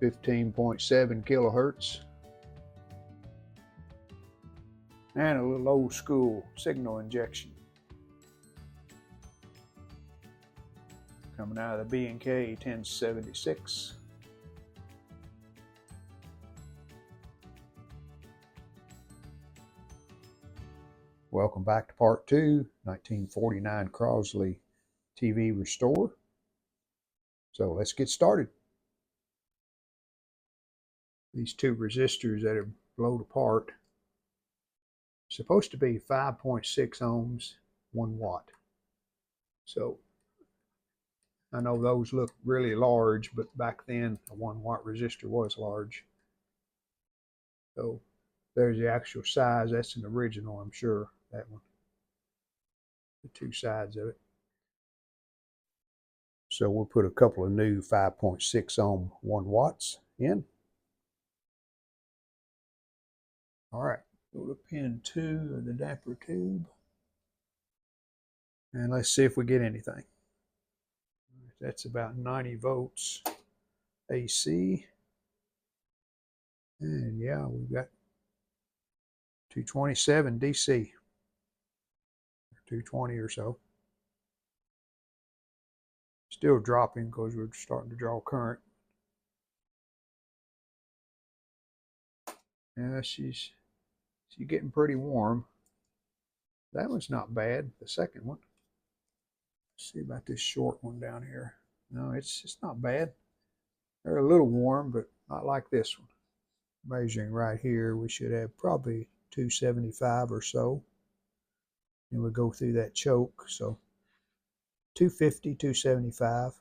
15.7 kilohertz. And a little old school signal injection. Coming out of the B&K 1076. Welcome back to part 2, 1949 Crosley TV restore. So let's get started. These two resistors that are blown apart, supposed to be 5.6 ohms, 1 watt. So I know those look really large, but back then a 1 watt resistor was large. So there's the actual size. That's an original, I'm sure, that one. The two sides of it. So we'll put a couple of new 5.6 ohm 1 watts in. All right, go to pin 2 of the damper tube. And let's see if we get anything. That's about 90 volts AC. And yeah, we've got 227 DC. 220 or so. Still dropping because we're starting to draw current. Yeah, she's getting pretty warm. That one's not bad, the second one. Let's see about this short one down here. No, it's not bad. They're a little warm, but not like this one. Measuring right here, we should have probably 275 or so. And we'll go through that choke, so 250, 275.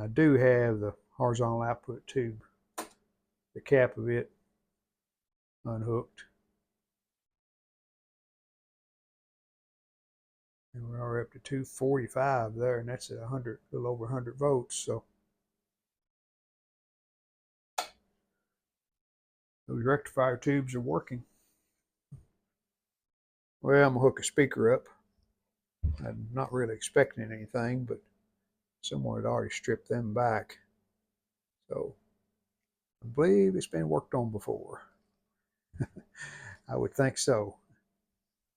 I do have the horizontal output tube, the cap of it, unhooked. And we're up to 245 there, and that's at 100, a little over 100 volts. So those rectifier tubes are working. Well, I'm gonna hook a speaker up. I'm not really expecting anything, but someone had already stripped them back. So I believe it's been worked on before. I would think so.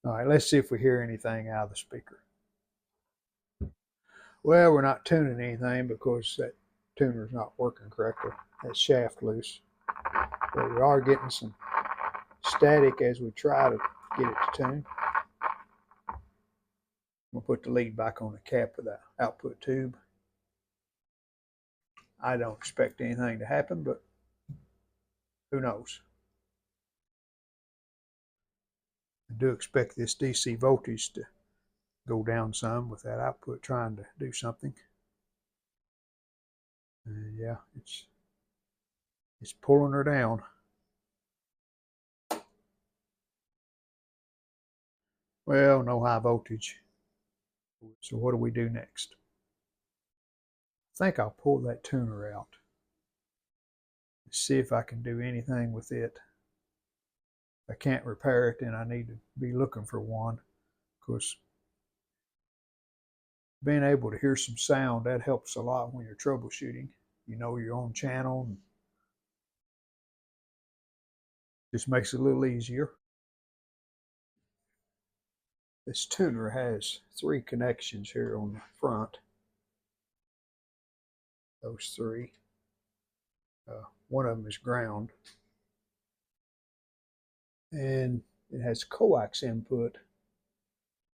All right, let's see if we hear anything out of the speaker. Well, we're not tuning anything because that tuner's not working correctly. That shaft loose. But we are getting some static as we try to get it to tune. We'll put the lead back on the cap of the output tube. I don't expect anything to happen, but who knows? I do expect this DC voltage to go down some with that output trying to do something. Yeah, it's pulling her down. Well, no high voltage. So what do we do next? I think I'll pull that tuner out. See if I can do anything with it. If I can't repair it, then I need to be looking for one. Because being able to hear some sound, that helps a lot when you're troubleshooting. You know your own channel. And just makes it a little easier. This tuner has 3 connections here on the front. Those 3. One of them is ground. And it has coax input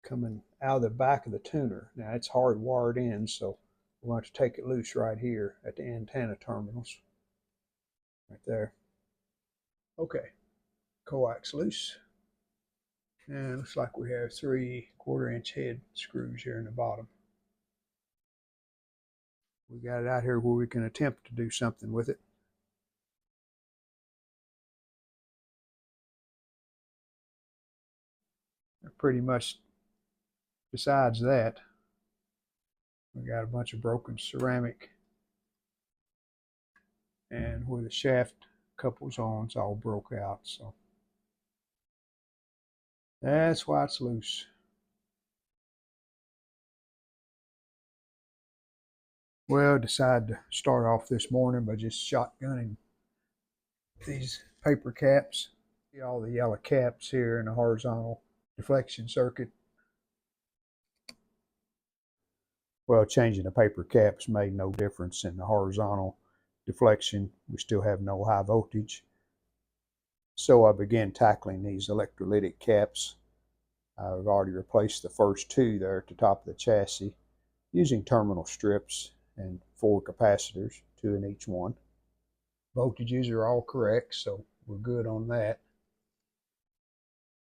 coming out of the back of the tuner. Now it's hardwired in, so we're going to take it loose right here at the antenna terminals. Right there. Okay, coax loose. And it looks like we have 3 1/4-inch head screws here in the bottom. We got it out here where we can attempt to do something with it. Pretty much besides that, we got a bunch of broken ceramic, and where the shaft couples on, it's all broke out. So that's why it's loose. Well, I decided to start off this morning by just shotgunning these paper caps. See all the yellow caps here in the horizontal deflection circuit. Well, changing the paper caps made no difference in the horizontal deflection. We still have no high voltage. So I began tackling these electrolytic caps. I've already replaced the first two there at the top of the chassis using terminal strips and 4 capacitors, 2 in each one. Voltages are all correct, so we're good on that.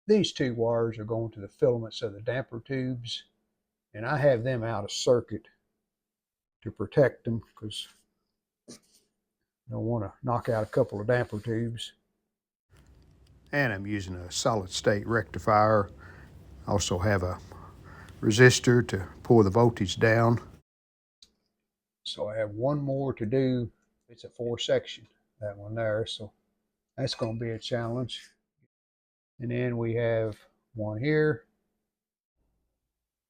These 2 wires are going to the filaments of the damper tubes, and I have them out of circuit to protect them because I don't want to knock out a couple of damper tubes. And I'm using a solid state rectifier. I also have a resistor to pull the voltage down. So I have one more to do. It's a 4-section, that one there, so that's going to be a challenge. And then we have one here,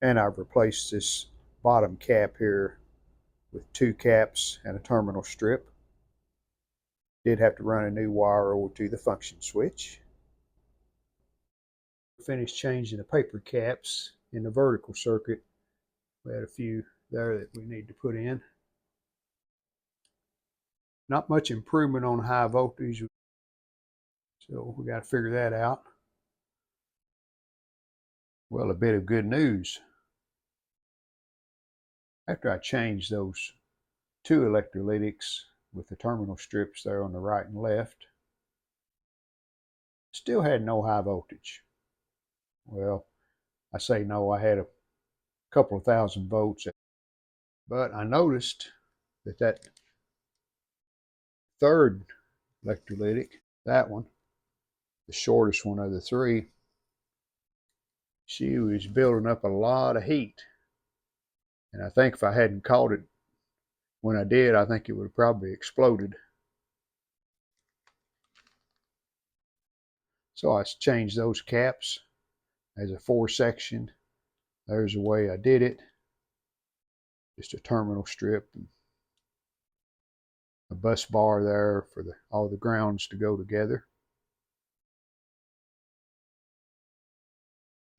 and I've replaced this bottom cap here with 2 caps and a terminal strip. Did have to run a new wire over to the function switch. Finished changing the paper caps in the vertical circuit. We had a few there that we need to put in. Not much improvement on high voltage, so we got to figure that out. Well, a bit of good news. After I changed those 2 electrolytics with the terminal strips there on the right and left, still had no high voltage. Well, I say no, I had a couple of thousand volts, but I noticed that that 3rd electrolytic, that one, the shortest one of the 3, she was building up a lot of heat. And I think if I hadn't caught it when I did, I think it would have probably exploded. So I changed those caps as a 4-section. There's the way I did it. Just a terminal strip and a bus bar there for all the grounds to go together.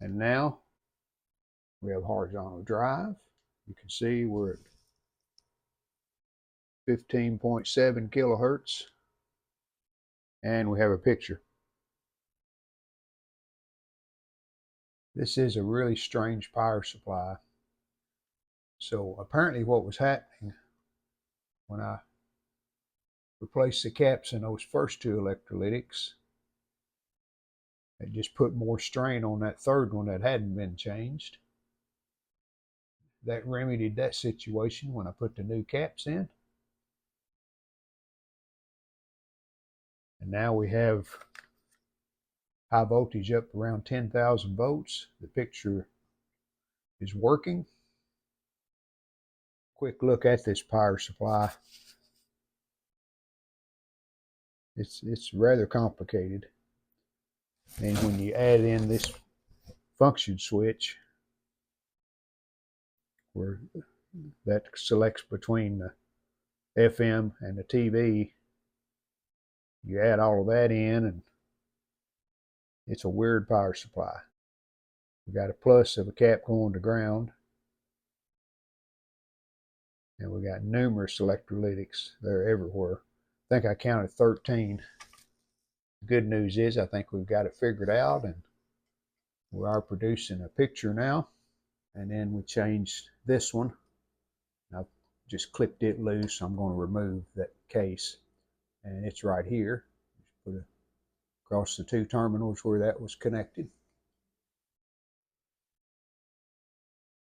And now we have horizontal drive. You can see we're at 15.7 kilohertz, and we have a picture. This is a really strange power supply. So apparently what was happening when I replaced the caps in those first 2 electrolytics, it just put more strain on that 3rd one that hadn't been changed. That remedied that situation when I put the new caps in. And now we have high voltage up around 10,000 volts. The picture is working. Quick look at this power supply. It's rather complicated. And when you add in this function switch, where that selects between the FM and the TV, you add all of that in, and it's a weird power supply. We got a plus of a cap going to ground, and we got numerous electrolytics. They're everywhere. I think I counted 13. The good news is I think we've got it figured out, and we are producing a picture now. And then we changed this one. I've just clipped it loose. I'm going to remove that case, and it's right here. Just put it across the 2 terminals where that was connected.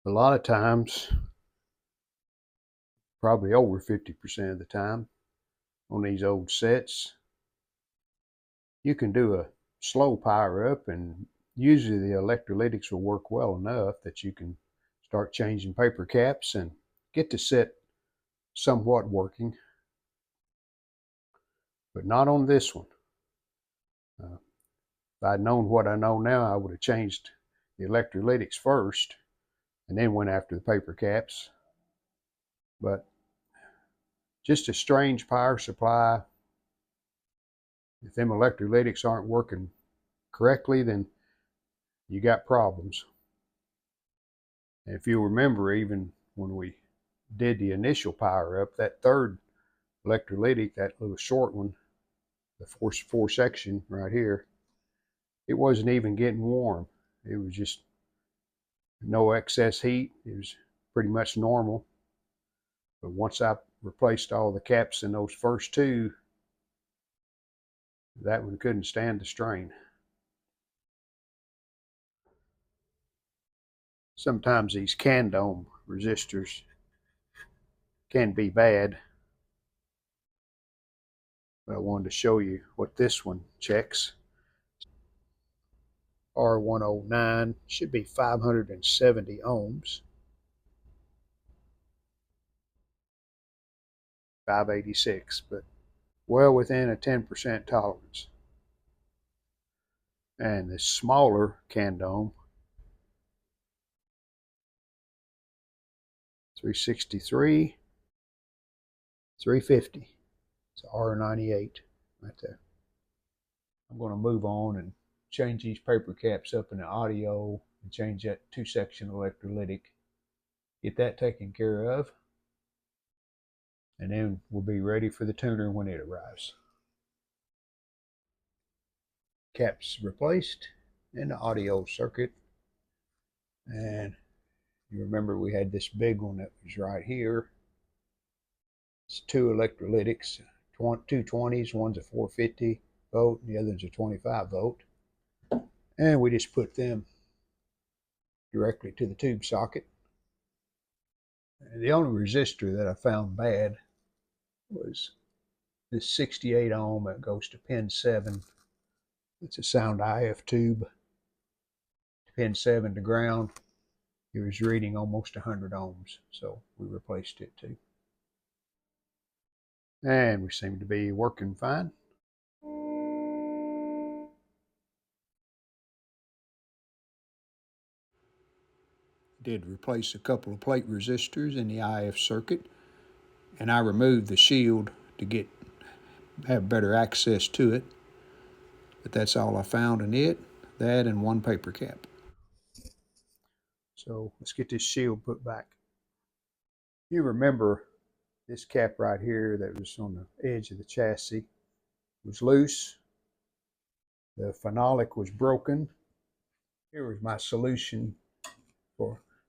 A lot of times, probably over 50% of the time, on these old sets, you can do a slow power up, and usually the electrolytics will work well enough that you can start changing paper caps and get the set somewhat working. But not on this one. If I'd known what I know now, I would have changed the electrolytics first and then went after the paper caps. But just a strange power supply. If them electrolytics aren't working correctly, then you got problems. And if you remember, even when we did the initial power up, that third electrolytic, that little short one, the four section right here, it wasn't even getting warm. It was just no excess heat. It was pretty much normal. But once I replaced all the caps in those first two, that one couldn't stand the strain. Sometimes these candome resistors can be bad, but I wanted to show you what this one checks. R109 should be 570 ohms. 586, but well within a 10% tolerance. And the smaller candome, 363, 350. It's R98 right there. I'm going to move on and change these paper caps up in the audio and change that 2-section electrolytic. Get that taken care of. And then we'll be ready for the tuner when it arrives. Caps replaced in the audio circuit. And you remember we had this big one that was right here. It's 2 electrolytics, 220s, one's a 450 volt and the other's a 25 volt. And we just put them directly to the tube socket. And the only resistor that I found bad was this 68 ohm that goes to pin 7. It's a sound IF tube. Pin 7 to ground. It was reading almost 100 ohms, so we replaced it too. And we seem to be working fine. Did replace a couple of plate resistors in the IF circuit, and I removed the shield to have better access to it. But that's all I found in it. That and one paper cap. So let's get this shield put back. You remember this cap right here that was on the edge of the chassis was loose. The phenolic was broken. Here was my solution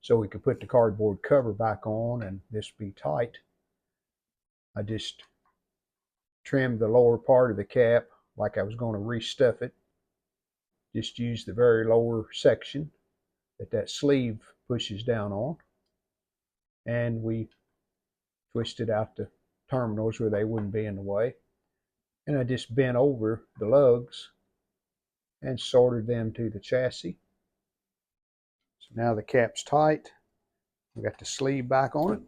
so we could put the cardboard cover back on and this be tight. I just trimmed the lower part of the cap like I was going to restuff it. Just use the very lower section that sleeve pushes down on, and we twisted out the terminals where they wouldn't be in the way. And I just bent over the lugs and soldered them to the chassis. So now the cap's tight. We got the sleeve back on it,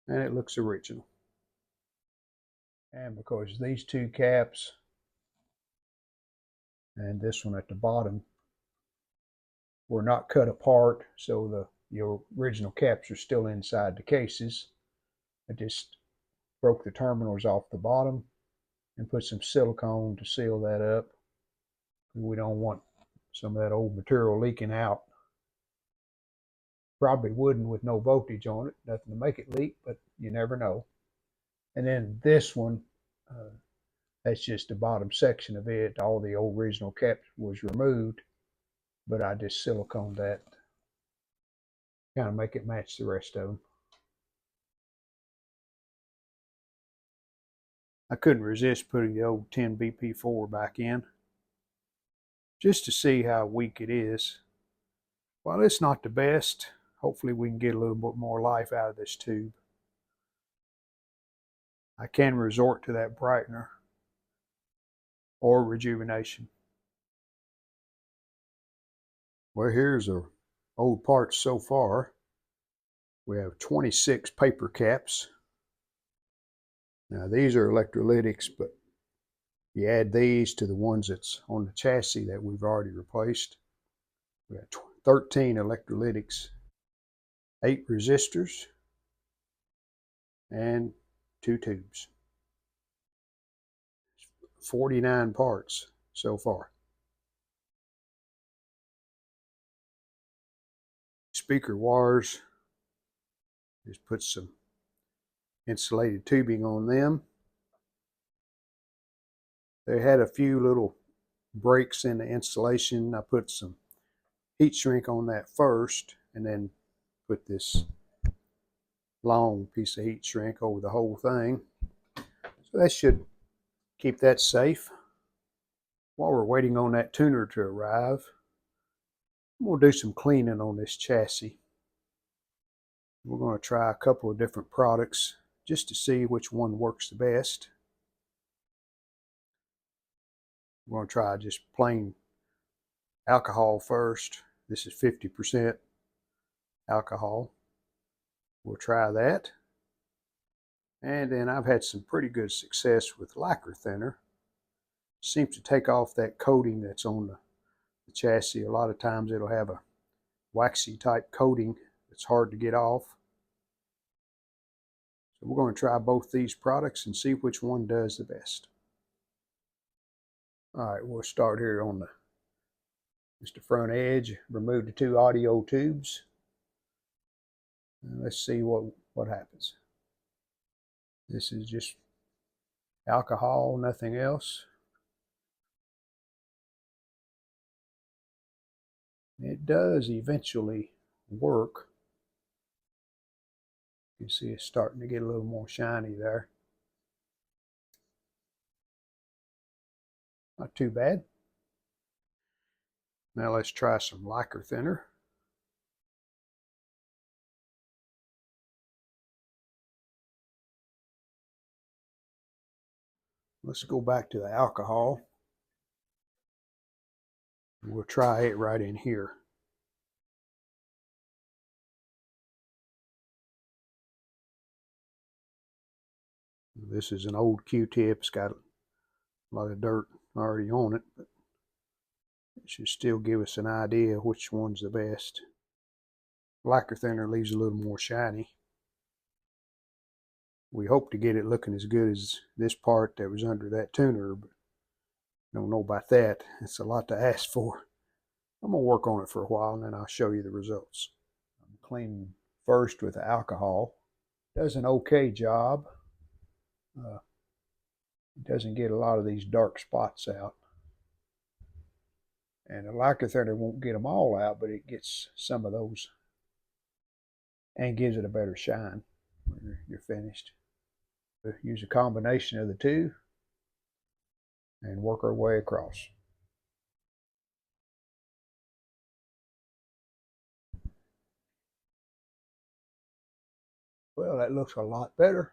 and it looks original. And because these two caps and this one at the bottom were not cut apart, so your original caps are still inside the cases, I just broke the terminals off the bottom and put some silicone to seal that up. We don't want some of that old material leaking out. Probably wouldn't with no voltage on it, nothing to make it leak, but you never know. And then this one, that's just the bottom section of it. All the old original cap was removed, but I just siliconed that, kind of make it match the rest of them. I couldn't resist putting the old 10 BP4 back in, just to see how weak it is. While it's not the best, hopefully we can get a little bit more life out of this tube. I can resort to that brightener or rejuvenation. Well, here's our old parts so far. We have 26 paper caps. Now these are electrolytics, but you add these to the ones that's on the chassis that we've already replaced. We have 13 electrolytics, 8 resistors, and 2 tubes. 49 parts so far. Speaker wires, just put some insulated tubing on them. They had a few little breaks in the insulation. I put some heat shrink on that first, and then put this long piece of heat shrink over the whole thing. So that should keep that safe. While we're waiting on that tuner to arrive, I'm going to do some cleaning on this chassis. We're going to try a couple of different products just to see which one works the best. We're going to try just plain alcohol first. This is 50% alcohol. We'll try that. And then I've had some pretty good success with lacquer thinner. Seems to take off that coating that's on the chassis. A lot of times it'll have a waxy type coating that's hard to get off. So we're going to try both these products and see which one does the best. Alright, we'll start here on just the front edge. Remove the 2 audio tubes. And let's see what happens. This is just alcohol, nothing else. It does eventually work. You can see it's starting to get a little more shiny there. Not too bad. Now let's try some lacquer thinner. Let's go back to the alcohol. We'll try it right in here. This is an old Q-tip. It's got a lot of dirt already on it, but it should still give us an idea which one's the best. Lacquer thinner leaves a little more shiny. We hope to get it looking as good as this part that was under that tuner, but don't know about that. It's a lot to ask for. I'm going to work on it for a while and then I'll show you the results. I'm cleaning first with the alcohol. Does an okay job. It doesn't get a lot of these dark spots out. And the lacquer thinner won't get them all out, but it gets some of those and gives it a better shine when you're finished. Use a combination of the two and work our way across. Well, that looks a lot better.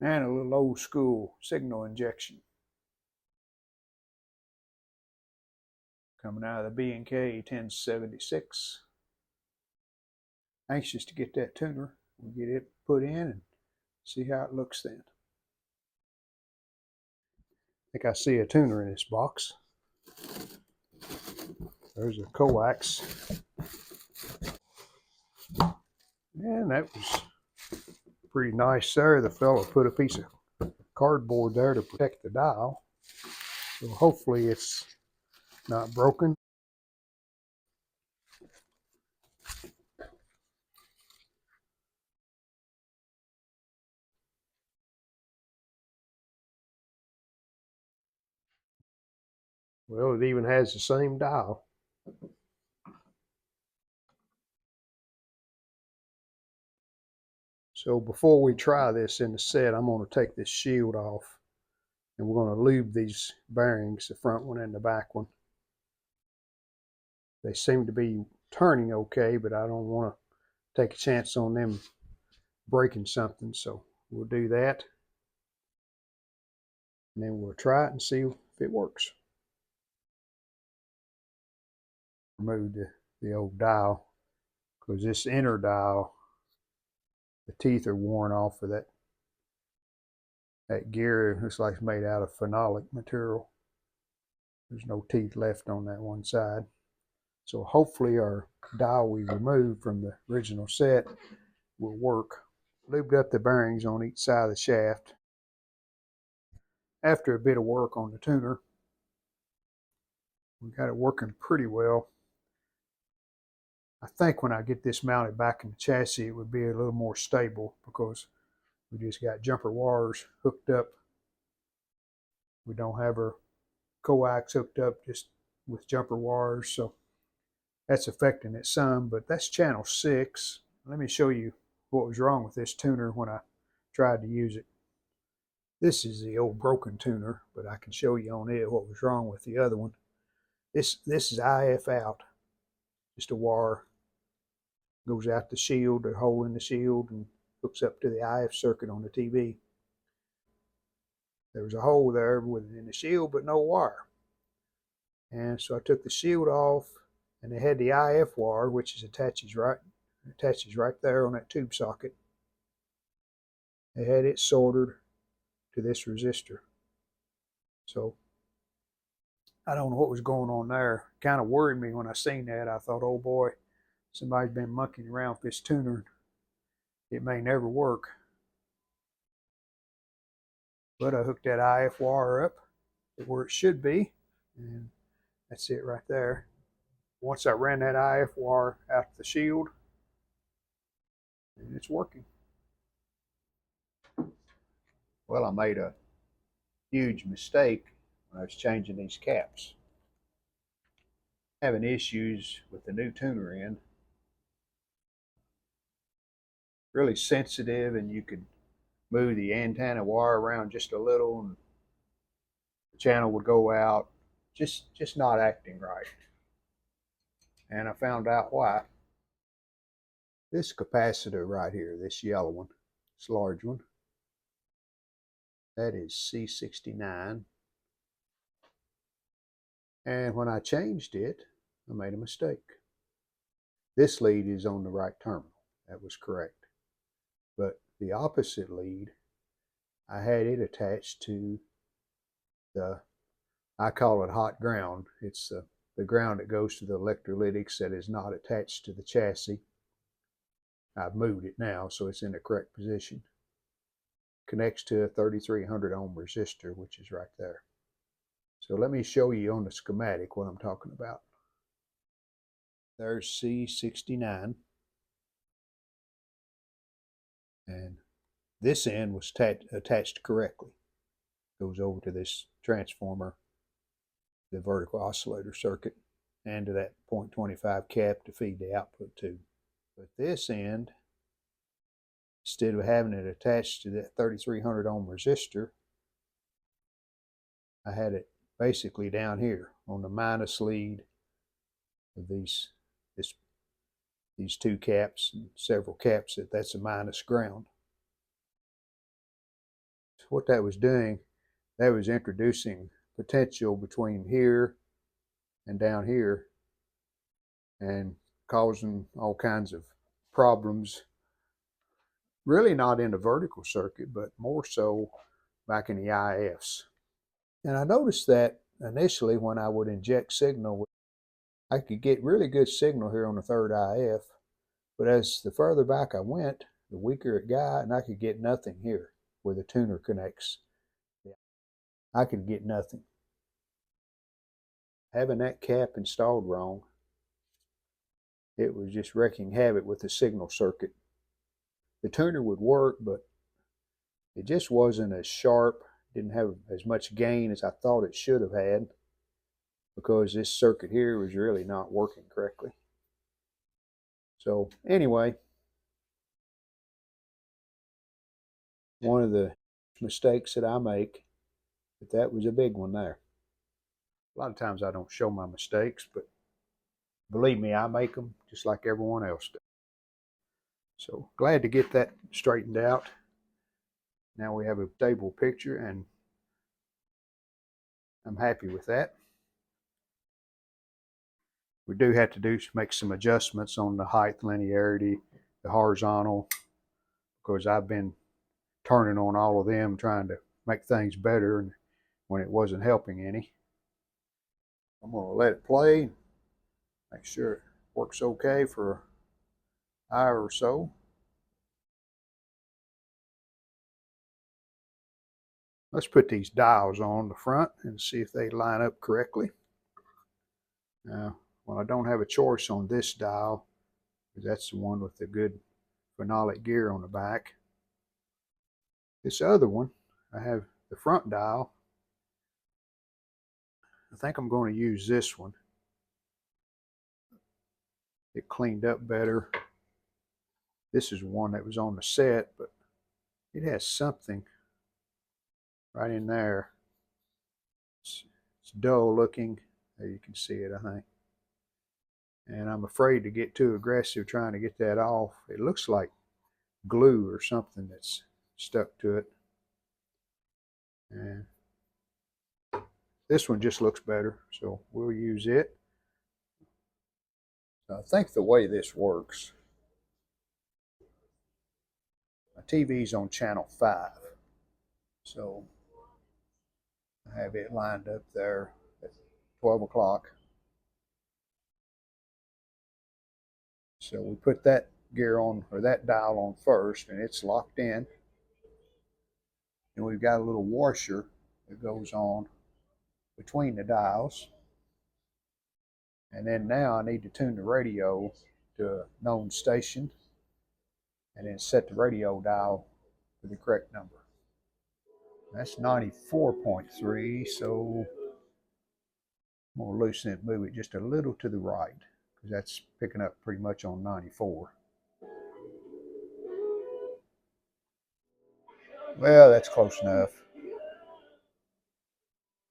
And a little old school signal injection. Coming out of the B&K 1076. Anxious to get that tuner. We'll get it put in and see how it looks then. I think I see a tuner in this box. There's a coax. And that was pretty nice there. The fellow put a piece of cardboard there to protect the dial. So hopefully it's not broken. Well, it even has the same dial. So before we try this in the set, I'm going to take this shield off and we're going to lube these bearings, the front one and the back one. They seem to be turning okay, but I don't want to take a chance on them breaking something, so we'll do that. And then we'll try it and see if it works. Remove the old dial, because this inner dial, the teeth are worn off of that gear. It looks like it's made out of phenolic material. There's no teeth left on that one side. So hopefully our dial we removed from the original set will work. Lubed up the bearings on each side of the shaft. After a bit of work on the tuner, we got it working pretty well. I think when I get this mounted back in the chassis, it would be a little more stable because we just got jumper wires hooked up. We don't have our coax hooked up, just with jumper wires, so that's affecting it some, but that's channel 6. Let me show you what was wrong with this tuner when I tried to use it. This is the old broken tuner, but I can show you on it what was wrong with the other one. This is IF out, just a wire goes out the shield, a hole in the shield, and hooks up to the IF circuit on the TV. There was a hole there in the shield, but no wire. And so I took the shield off, and they had the IF wire, which attaches right there on that tube socket. They had it soldered to this resistor. So I don't know what was going on there. It kind of worried me when I seen that. I thought, oh boy, somebody's been monkeying around with this tuner. It may never work. But I hooked that IF wire up where it should be, and that's it right there. Once I ran that IF wire out the shield, and it's working. Well, I made a huge mistake when I was changing these caps. Having issues with the new tuner end. Really sensitive, and you could move the antenna wire around just a little and the channel would go out. Just not acting right. And I found out why. This capacitor right here, this yellow one, this large one, that is C69. And when I changed it, I made a mistake. This lead is on the right terminal. That was correct. But the opposite lead, I had it attached to the, I call it hot ground. It's the ground that goes to the electrolytics that is not attached to the chassis. I've moved it now, so it's in the correct position. Connects to a 3300 ohm resistor, which is right there. So let me show you on the schematic what I'm talking about. There's C69. And this end was attached correctly. Goes over to this transformer, the vertical oscillator circuit, and to that 0.25 cap to feed the output tube. But this end, instead of having it attached to that 3300 ohm resistor, I had it basically down here on the minus lead of these two caps and several caps. That's a minus ground. So what that was doing, that was introducing potential between here and down here and causing all kinds of problems, really not in the vertical circuit, but more so back in the IFs. And I noticed that initially when I would inject signal, I could get really good signal here on the third IF, but as the further back I went, the weaker it got, and I could get nothing here where the tuner connects. I could get nothing. Having that cap installed wrong, it was just wreaking havoc with the signal circuit. The tuner would work, but it just wasn't as sharp, didn't have as much gain as I thought it should have had, because this circuit here was really not working correctly. So anyway, one of the mistakes that I make, but that was a big one there. A lot of times I don't show my mistakes, but believe me, I make them just like everyone else does. So glad to get that straightened out. Now we have a stable picture, and I'm happy with that. We do have to make some adjustments on the height, linearity, the horizontal, because I've been turning on all of them trying to make things better, and when it wasn't helping any. I'm going to let it play, Make sure it works okay for an hour or so. Let's put these dials on the front and see if they line up correctly. Now, well, I don't have a choice on this dial, because that's the one with the good phenolic gear on the back. This other one, I have the front dial. I think I'm going to use this one. It cleaned up better. This is one that was on the set, but it has something right in there. It's dull looking. There you can see it, I think. And I'm afraid to get too aggressive trying to get that off. It looks like glue or something that's stuck to it. And this one just looks better, so we'll use it. I think the way this works, my TV's on channel 5, so I have it lined up there at 12 o'clock. So we put that gear on, or that dial on first, and it's locked in. And we've got a little washer that goes on between the dials. And then now I need to tune the radio to a known station and then set the radio dial to the correct number. That's 94.3, so I'm going to loosen it, move it just a little to the right, because that's picking up pretty much on 94. Well, that's close enough.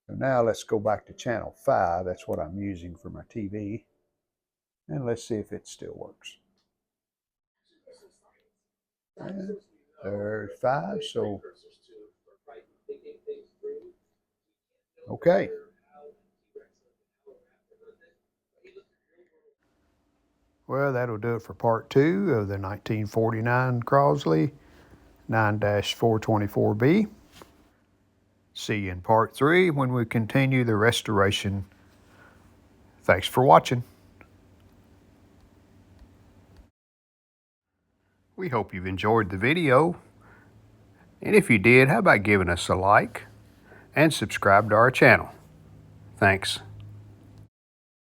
So now let's go back to channel 5. That's what I'm using for my TV. And let's see if it still works. And there's 5, so okay. Well, that'll do it for part 2 of the 1949 Crosley 9-424B. See you in part 3 when we continue the restoration. Thanks for watching. We hope you've enjoyed the video. And if you did, how about giving us a like and subscribe to our channel? Thanks.